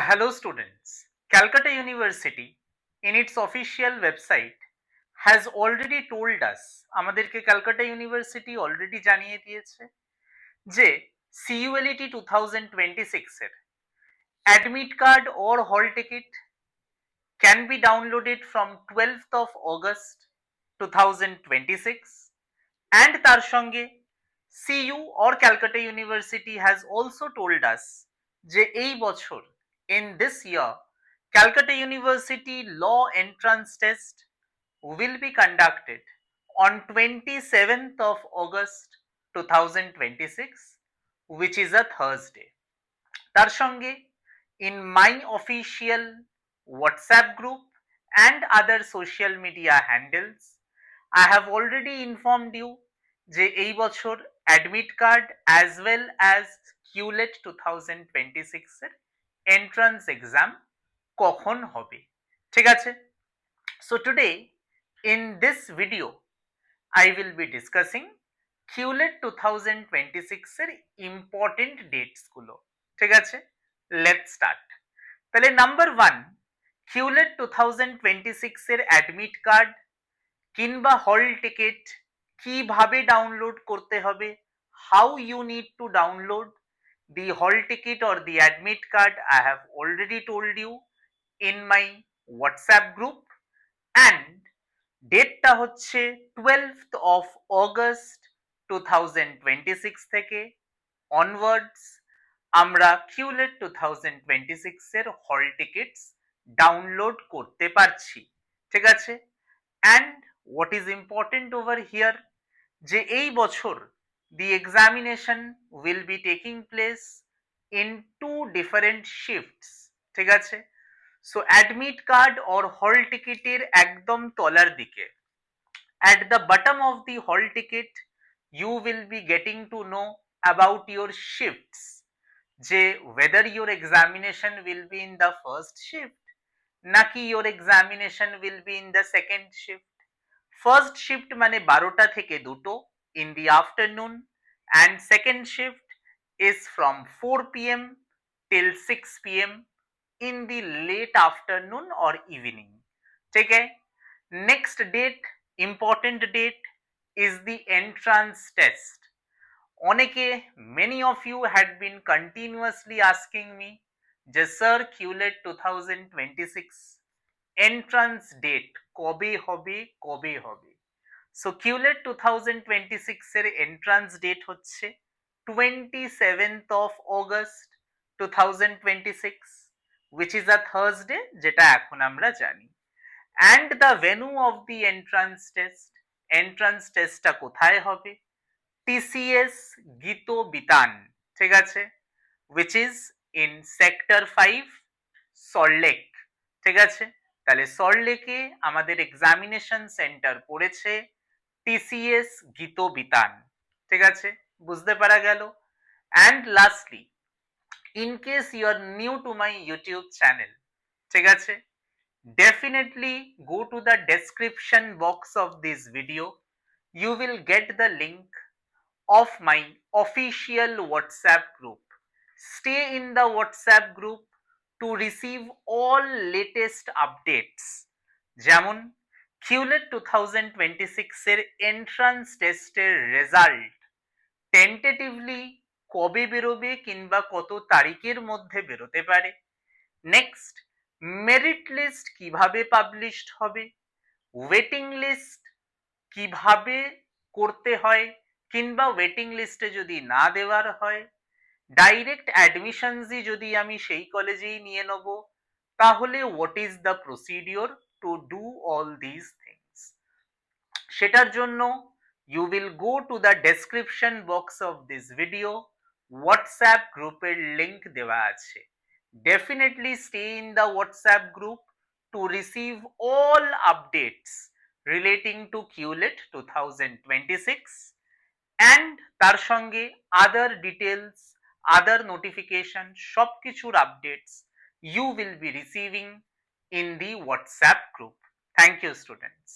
Hello students, Calcutta University in its official website has already told us, আমাদেরকে Calcutta university already জানিয়ে দিয়েছে যে CULET 2026 এর অ্যাডমিট কার্ড or হল ticket can be downloaded from 12th of August 2026 and তার সঙ্গে CU or Calcutta University has also told us যে এই বছর in this year Calcutta University law entrance test will be conducted on 27th of August 2026 which is a Thursday. তার সঙ্গে in my official WhatsApp group and other social media handles I have already informed you যে এই বছর admit card as well as CULET 2026 এর entrance exam কখন হবে, ঠিক আছে? So today in this video I will be discussing CULET 2026 এর important dates গুলো, ঠিক আছে? Let's start. তাহলে নাম্বার 1, CULET 2026 এর অ্যাডমিট কার্ড কিংবা হল টিকিট কিভাবে ডাউনলোড করতে হবে, how you need to download the hall ticket or the admit card I have already told you in my WhatsApp group and ডেটটা হচ্ছে 12th of August 2026 থেকে onwards আমরা CULET 2026 এর হল টিকিটস ডাউনলোড করতে পারছি, ঠিক আছে? and what is important over here যে এই বছর the examination will be taking place in 2 different shifts, ঠিক আছে? so admit card or hall ticket এর একদম তলার দিকে at the bottom of the hall ticket you will be getting to know about your shifts যে whether your examination will be in the first shift নাকি your examination will be in the second shift. First shift মানে 12টা থেকে 2টো in the afternoon and second shift is from 4 p.m. till 6 p.m. in the late afternoon or evening, ठीक है? Next date, important date is the entrance test. অনেকে many of you had been continuously asking me যে sir CULET 2026 entrance date কবে হবে কবে হবে? So CULET 2026 এর entrance date হচ্ছে 27th of August 2026 which is a Thursday, যেটা এখন আমরা জানি। and the venue of the entrance testটা কোথায় হবে? TCS গীত বিতান, ঠিক আছে? which is in sector 5 Salt Lake, ঠিক আছে? তাহলে সল্টলেকে আমাদের এক্সামিনেশন সেন্টার পড়েছে TCS গীত বিতান, ঠিক আছে? বুঝতে পারা গেল? and lastly in case you are new to my YouTube channel, ঠিক আছে, definitely go to the description box of this video. You will get the link of my official WhatsApp group. Stay in the WhatsApp group to receive all latest updates. যেমন CULET 2026 এর entrance টেস্টের result tentatively কবে বেরোবে কিংবা কত তারিখের মধ্যে বেরোতে পারে, নেক্সট মেরিট লিস্ট কিভাবে পাবলিশড হবে, ওয়েটিং লিস্ট কিভাবে করতে হয় কিংবা ওয়েটিং লিস্টে যদি না দেওয়ার হয় ডাইরেক্ট অ্যাডমিশনসই যদি আমি সেই কলেজেই নিয়ে নেব তাহলে what is the procedure to do all this things, সেটার জন্য you will go to the description box of this video. WhatsApp গ্রুপের লিংক দেওয়া আছে, definitely stay in the WhatsApp group to receive all updates relating to CULET 2026 and তার সঙ্গে other details, other notification সবকিছুর updates you will be receiving in the WhatsApp group. Thank you students.